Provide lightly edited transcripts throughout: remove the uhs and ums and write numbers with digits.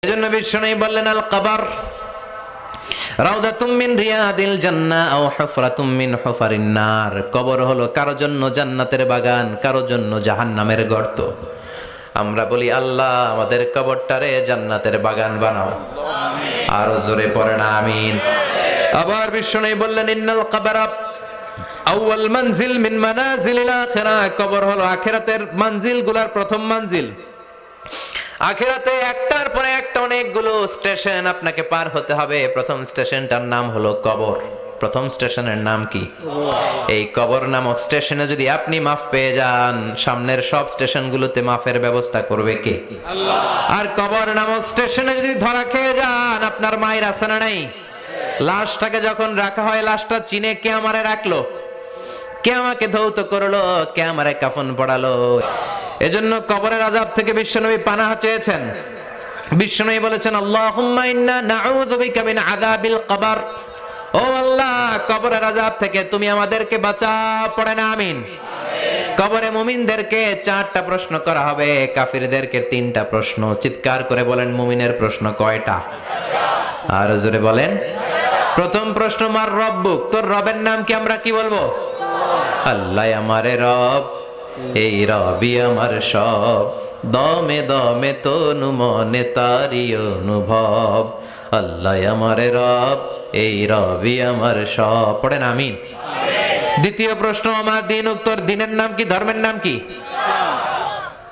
এজন্য বিষ্ণু বললেন আল কবর রাউদাতুম মিন রিয়াদিল জান্নাহ আও হুফরাতুম মিন হুফারিন নার। কবর হলো কারো জন্য জান্নাতের বাগান, কারো জন্য জাহান্নামের গর্ত। আমরা বলি আল্লাহ আমাদের কবরটারে জান্নাতের বাগান বানাও, আরো জোরে পড়েন আমিন। আবার বিষ্ণু বললেন ইন্নাল কবর আউয়াল মানজিল মিন মানাজিলিল আখিরাহ। কবর হলো আখিরাতের মঞ্জিলগুলোর প্রথম মঞ্জিল। আখিরাতে একটার পরে একটা অনেকগুলো স্টেশন আপনাকে পার হতে হবে। প্রথম স্টেশনটার নাম হলো কবর। প্রথম স্টেশনের নাম কি? এই কবর নামক স্টেশনে যদি আপনি মাফ পেয়ে যান, সামনের সব স্টেশনগুলোতে মাফের ব্যবস্থা করবে কে? আল্লাহ। আর কবর নামক স্টেশনে যদি ধরা খেয়ে যান, আপনার মায়ের আছে না নাই? লাশটাকে যখন রাখা হয়, লাশটা চিনে কে আমারে রাখলো, কে আমাকে ধৌত করলো, কে আমারে কাফন পড়ালো। এজন্য কবরের আযাব থেকে বিশ্বনবী পানাহ চেয়েছেন। বিশ্বনবী বলেছেন আল্লাহুম্মা ইন্না নাউযু বিকা মিন আযাবিল কবর। ও আল্লাহ, কবরের আযাব থেকে তুমি আমাদেরকে বাঁচাও, পড়েন আমিন। কবরে মুমিনদেরকে 4টা প্রশ্ন করা হবে, কাফিরদেরকে 3টা প্রশ্ন। চিৎকার করে বলেন মুমিনের প্রশ্ন কয়টা? আর জোরে বলেন। প্রথম প্রশ্ন মার রব্বুক, তোর রবের নাম কি? আমরা কি বলবো? আল্লাহ আমারে রব, এই রবি আমার সব, দমে দমে তনু মনে তারি অনুভব। আল্লাহ আমারে রব, এই রবি আমার সব, পড়েন আমিন। দ্বিতীয় প্রশ্ন আমার দিন, উত্তর দিনের নাম কি, ধর্মের নাম কি?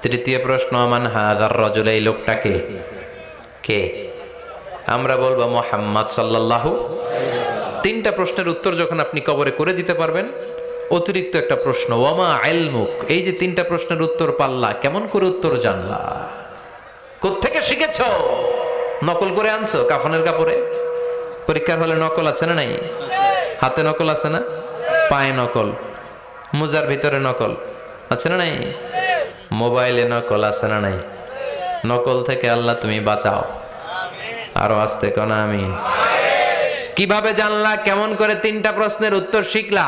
তৃতীয় প্রশ্ন আমান হাযার রাজুল, এই লোকটাকে কে? আমরা বলবো মুহাম্মদ সাল্লাল্লাহু। 3টা প্রশ্নের উত্তর যখন আপনি কবরে করে দিতে পারবেন, অতিরিক্ত একটা প্রশ্ন ওয়ামা ইলমুক, এই যে 3টা প্রশ্নের উত্তর পাল্লা, কেমন করে উত্তর জানলা? কোত্থেকে শিখেছো? নকল করে আনছো কাফনের কাপড়ে? পরীক্ষার হলে নকল আছে না নাই? হাতে নকল আছে না? পায়ে নকল, মোজার ভিতরে নকল আছে না নাই? মোবাইলে নকল আছে না নাই? নকল থেকে আল্লাহ তুমি বাঁচাও, আরো আসতে কোন আমিন। কিভাবে জানলা? কেমন করে 3টা প্রশ্নের উত্তর শিখলা?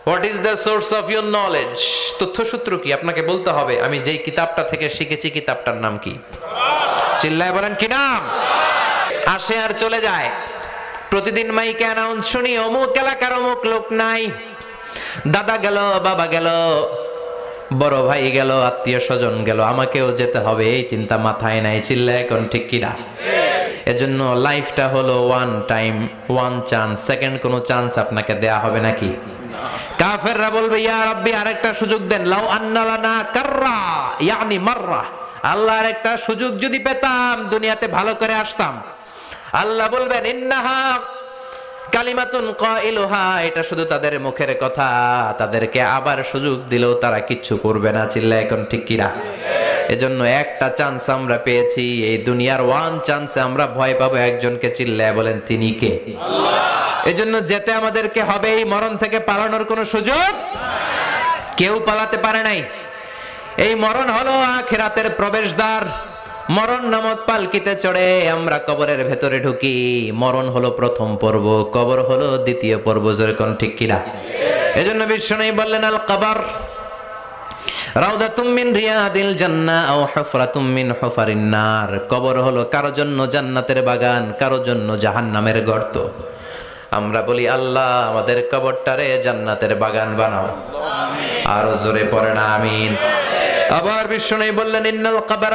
What is the source of your knowledge? তথ্যসূত্র কি? আপনাকে বলতে হবে আমি যেই কিতাবটা থেকে শিখেছি কিতাবটার নাম কি? চিল্লায় বলেন কি নাম? আসে আর চলে যায়। প্রতিদিন মাইকে অ্যানাউন্স শুনি অমুক এলাকার অমুক লোক নাই, দাদা গেল, বাবা গেল, বড় ভাই গেল, আত্মীয় স্বজন গেল, আমাকেও যেতে হবে, এই চিন্তা মাথায় নাই। চিল্লায় এখন ঠিক কিনা? এজন্য লাইফটা হলো one time, one chance, second কোনো চান্স আপনাকে দেয়া হবে নাকি? কাফেররা বলবে ইয়া রাব্বি আরেকটা সুযোগ দেন, লাউ আন্না লানা কাররা ইয়ানি মাররা, আল্লাহ আরেকটা সুযোগ যদি পেতাম দুনিয়াতে ভালো করে আসতাম। আল্লাহ বলবেন ইন্নাহা কালিমাতুন কাইলুহা, এটা শুধু তাদের মুখের কথা, তাদেরকে আবার সুযোগ দিলেও তারা কিচ্ছু করবে না। চিল্লায় এখন ঠিক কিনা? এজন্য একটা চান্স আমরা পেয়েছি, এই দুনিয়ার ওয়ান চান্সে আমরা ভয় পাবো একজনকে। চিল্লায় বলেন তিনি কে? আল্লাহ। এজন্য যেতে আমাদেরকে হবে, এই মরণ থেকে পালানোর কোনো সুযোগ কেউ পালাতে পারে নাই। এই মরণ হলো আখিরাতের প্রবেশদ্বার। মরণ নামক পালকিতে চড়ে আমরা কবরের ভেতরে ঢুকি। মরণ হলো প্রথম পর্ব, কবর হলো দ্বিতীয় পর্ব। জোরে কোন ঠিক কিনা? এজন্য বিষ্ণু বললেন আল কবর রাউদাতুম মিন রিয়াদিল জান্নাহ আও হুফরাতুম মিন হুফারিন নার। কবর হলো কারো জন্য জান্নাতের বাগান, কারো জন্য জাহান্নামের গর্ত। আমরা বলি আল্লাহ আমাদের কবরটারে জান্নাতের বাগান বানাও, আরো জোরে পড়েন আমিন। আবার বিষ্ণু বললেন ইন্নাল কবর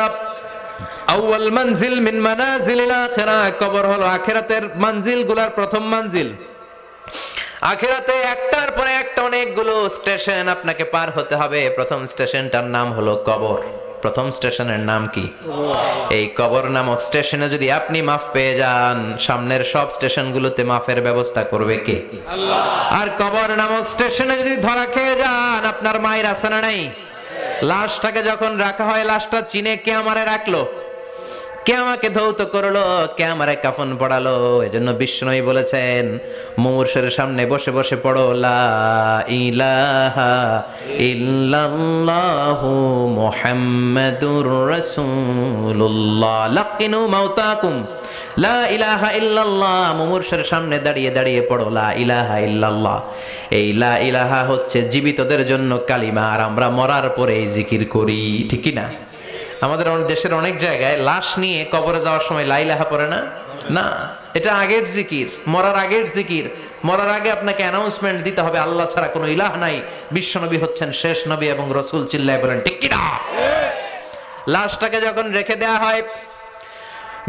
আউয়াল মানজিল মিন মানাজিলিল আখিরাহ। কবর হলো আখিরাতের মঞ্জিলগুলোর প্রথম মঞ্জিল। আখিরাতে একটার পরে একটা অনেকগুলো স্টেশন আপনাকে পার হতে হবে। প্রথম স্টেশনটার নাম হলো কবর। প্রথম স্টেশনের নাম কি? এই কবর নামক স্টেশনে যদি আপনি মাফ পেয়ে যান, সামনের সব স্টেশনগুলোতে মাফের ব্যবস্থা করবে কে? আল্লাহ। আর কবর নামক স্টেশনে যদি ধরা খেয়ে যান, আপনার মায়ের আছে না নাই? লাশটাকে যখন রাখা হয়, লাশটা চিনে কে আমারে রাখলো, কে আমাকে ধৌত করলো, কে আমারে কাফন পড়ালো। এজন্য বিষ্ণুই বলেছেন মুমূর্ষের সামনে বসে বসে পড়ো লা ইলাহা ইল্লাল্লাহু মুহাম্মাদুর রাসূলুল্লাহ লাকিনু মাউতাকুম লা ইলাহা ইল্লাল্লাহ। মুমূর্ষের সামনে দাঁড়িয়ে দাঁড়িয়ে পড়ো লা ইলাহা ইল্লাল্লাহ। এই লা ইলাহা হচ্ছে জীবিতদের জন্য কালিমা, আর আমরা মরার পরে এই জিকির করি, ঠিক কি না? আমাদের দেশের অনেক জায়গায় লাশ নিয়ে কবরে যাওয়ার সময় লা ইলাহা পড়ে না। না, এটা আগের জিকির, মরার আগের জিকির। মরার আগে আপনাকে অ্যানাউন্সমেন্ট দিতে হবে আল্লাহ ছাড়া কোনো ইলাহ নাই, বিশ্বনবী হচ্ছেন শেষ নবী এবং রাসূল। চিল্লায় বলেন ঠিক কি না? লাশটাকে যখন রেখে দেয়া হয়,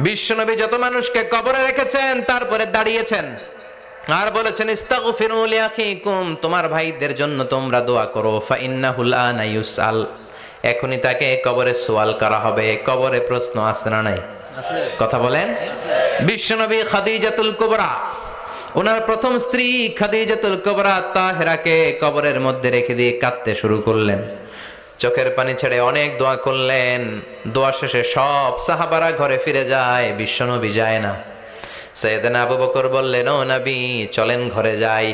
বিশ্বনবী যত মানুষকে কবরে রেখেছেন তারপরে দাঁড়িয়েছেন আর বলেছেন ইস্তাগফিরু লিআখিকুম, তোমার ভাইদের জন্য তোমরা দোয়া করো। ফাইন্নাহুল আনা ইউসআল, এখনই তাকে কবরে সওয়াল করা হবে। কবরে প্রশ্ন আছে না নাই? কথা বলেন। বিশ্বনবী খাদিজাতুল কুবরা, ওনার প্রথম স্ত্রী খাদিজাতুল কুবরা তাহেরাকে কবরের মধ্যে রেখে দিয়ে কাঁদতে শুরু করলেন, চোখের পানি ছেড়ে অনেক দোয়া করলেন। দোয়া শেষে সব সাহাবারা ঘরে ফিরে যায়, বিশ্বনবী যায় না। সাইয়েদনা আবু বকর বললেন, ও নবী চলেন ঘরে যাই।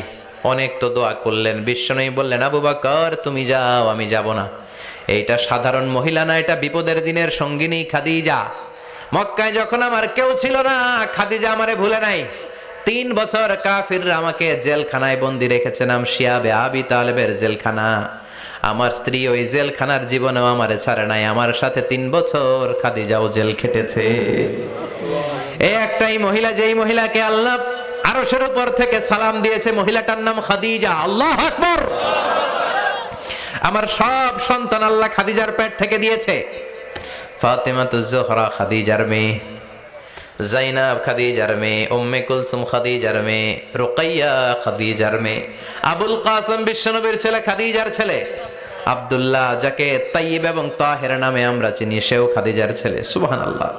অনেক তো দোয়া করলেন। বিশ্বনবী বললেন, আবু বকর তুমি যাও, আমি যাব না। এইটা সাধারণ মহিলা না, এটা বিপদের দিনের সঙ্গিনী খাদিজা। মক্কায় যখন আমার কেউ ছিল না, খাদিজা আমারে ভুলে নাই। 3 বছর কাফিররা আমাকে জেলখানায় বন্দি রেখেছে, নাম শিয়াবে আবি তালেবের জেলখানা। আমার স্ত্রী ওই জেলখানার জীবনেও আমারে ছাড়ে নাই, আমার সাথে 3 বছর খাদিজাও জেল খেটেছে। এই একটাই মহিলা, যেই মহিলাকে আল্লাহ আরশের উপর থেকে সালাম দিয়েছে, মহিলাটার নাম খাদিজা। আল্লাহু আকবার। আমার সব সন্তান আল্লাহ খাদিজার পেট থেকে দিয়েছে। ফাতেমাতুজ জোহরা খাদিজার মেয়ে, জাইনাব খাদিজার মেয়ে, উম্মে কুলসুম খাদিজার মেয়ে, রুকাইয়া খাদিজার মেয়ে, আবুল কাসেম বিশ্বনবীর ছেলে খাদিজার ছেলে, আব্দুল্লাহ যাকে তাইয়্যিব এবং তাহের নামে আমরা চিনি, সেও খাদিজার ছেলে। সুবহানাল্লাহ।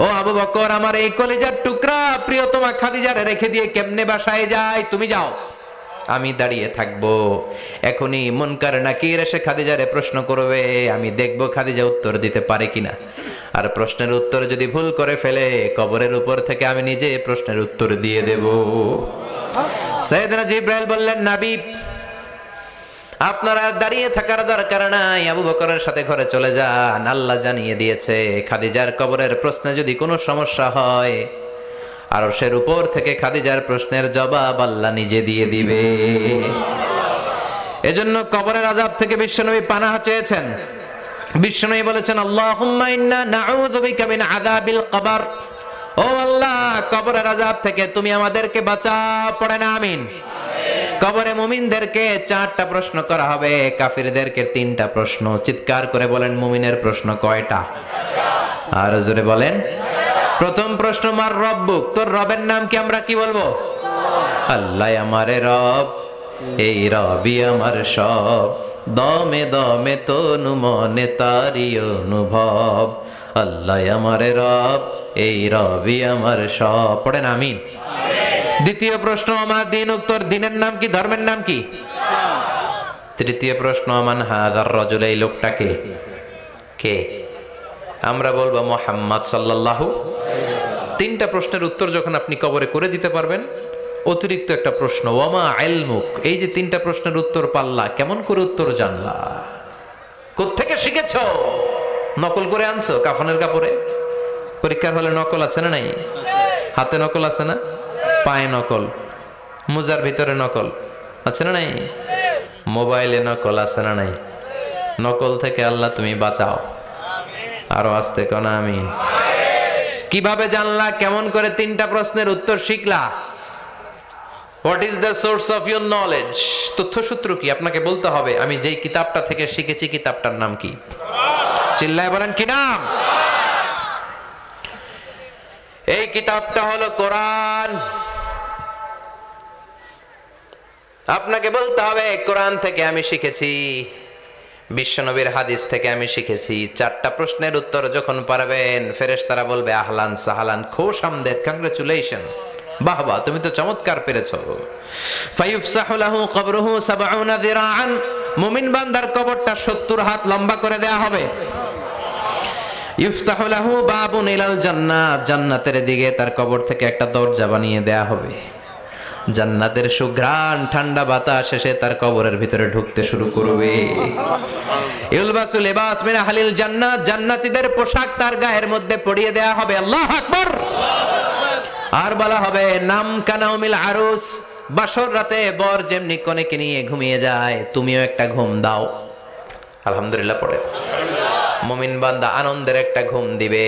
ও আবু বকর, আমার এই কলিজার টুকরা প্রিয়তমা খাদিজারে রেখে দিয়ে কেমনে বাসায় যায়? তুমি যাও, আমি দাঁড়িয়ে থাকবো। এখনই মুনকার নাকির এসে খাদিজারে প্রশ্ন করবে, আমি দেখবো খাদিজা উত্তর দিতে পারে কিনা। আর প্রশ্নের উত্তর যদি ভুল করে ফেলে, কবরের উপর থেকে আমি নিজে প্রশ্নের উত্তর দিয়ে দেব। সাইয়েদনা জিবরাইল বললেন, নবী আপনারা দাঁড়িয়ে থাকার দরকার নাই, আবু বকরের সাথে ঘরে চলে যান। আল্লাহ জানিয়ে দিয়েছে খাদিজার কবরের প্রশ্নে যদি কোনো সমস্যা হয়, আরশের উপর থেকে খাদিজার প্রশ্নের জবাব আল্লাহ নিজে দিয়ে দিবে। এজন্য কবরের আযাব থেকে বিশ্বনবী পানাহ চেয়েছেন। বিশ্বনবী বলেছেন, আল্লাহুম্মা ইন্না নাউযু বিকা মিন আযাবিল কবর। ও আল্লাহ, কবরের আযাব থেকে তুমি আমাদেরকে বাঁচাও। পড়েন আমিন। কবরে মুমিনদেরকে 4টা প্রশ্ন করা হবে, কাফিরদেরকে 3টা প্রশ্ন। চিৎকার করে বলেন, মুমিনের প্রশ্ন কয়টা? আর জোরে বলেন। প্রথম প্রশ্ন, মার রব্বুক, তোর রবের নাম কি? আমরা কি বলবো? আল্লাহ আমারে রব, এই রবি আমার সব, দমে দমে তনু মনে তারি অনুভব। আল্লাহ আমারে রব, এই রবি আমার সব। পড়েন আমিন। দ্বিতীয় প্রশ্ন, আমার দিন, উত্তর দিনের নাম কি? ধর্মের নাম কি? তৃতীয় প্রশ্ন, আমান হাযার রাজুল, এই লোকটাকে কে? আমরা বলবো মুহাম্মদ সাল্লাল্লাহু। 3টা প্রশ্নের উত্তর যখন আপনি কবরে করে দিতে পারবেন, অতিরিক্ত একটা প্রশ্ন, ওয়ামা ইলমুক, এই যে 3টা প্রশ্নের উত্তর পাল্লা, কেমন করে উত্তর জানলা? কোত্থেকে শিখেছো? নকল করে আনছো কাফনের কাপড়ে? পরীক্ষার হলে নকল আছে না নাই? হাতে নকল আছে না? পায়ে নকল, মোজার ভিতরে নকল আছে না নাই? মোবাইলে নকল আছে না নাই? নকল থেকে আল্লাহ তুমি বাঁচাও। আরো আস্তে কোন আমিন। কিভাবে জানলা? কেমন করে 3টা প্রশ্নের উত্তর শিখলা? What is the source of your knowledge? তথ্যসূত্র কি? আপনাকে বলতে হবে, আমি যেই কিতাবটা থেকে শিখেছি কিতাবটার নাম কি? চিল্লায় বলেন, কি নাম? এই কিতাবটা হলো কোরআন। আপনাকে বলতে হবে, কোরআন থেকে আমি শিখেছি, বিশ্বনবীর হাদিস থেকে আমি শিখেছি। 4টা প্রশ্নের উত্তর যখন পারবেন, ফেরেশতারা বলবে আহলান সাহালান, খুশ আমদেদ, কংগ্রাচুলেশন, বাহ বাহ, তুমি তো চমৎকার পেরেছো। ফায়ুফসাহু লাহু কবরুহু ৭০ যিরাআন, মুমিন বান্দার কবরটা ৭০ হাত লম্বা করে দেয়া হবে। ইফতাহু লাহু বাবুন ইলাল জান্নাহ, জান্নাতের দিকে তার কবর থেকে একটা দরজা বানিয়ে দেয়া হবে। জান্নাতের সুঘ্রাণ ঠান্ডা বাতাস এসে তার কবরের ভিতরে ঢুকতে শুরু করবে। ইউলবাসু লিবাস মিন আহলিল জান্নাত, জান্নাতীদের পোশাক তার গায়ের মধ্যে পরিয়ে দেয়া হবে। আল্লাহু আকবার। আর বলা হবে, নাম কানাউমিল আরুস, বাসর রাতে বর যেমনি কনেকে নিয়ে ঘুমিয়ে যায়, তুমিও একটা ঘুম দাও। আলহামদুলিল্লাহ পড়ে। মুমিন বান্দা আনন্দের একটা ঘুম দিবে।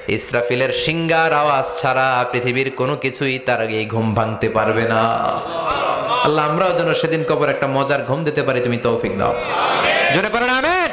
ইসরাফিলের সিংগার আওয়াজ ছাড়া পৃথিবীর কোনো কিছুই তার এই ঘুম ভাঙতে পারবে না। আল্লাহ আমরাও যেন সেদিন কবর একটা মজার ঘুম দিতে পারি, তুমি তৌফিক দাও। জোরে পড়ো না আমিন।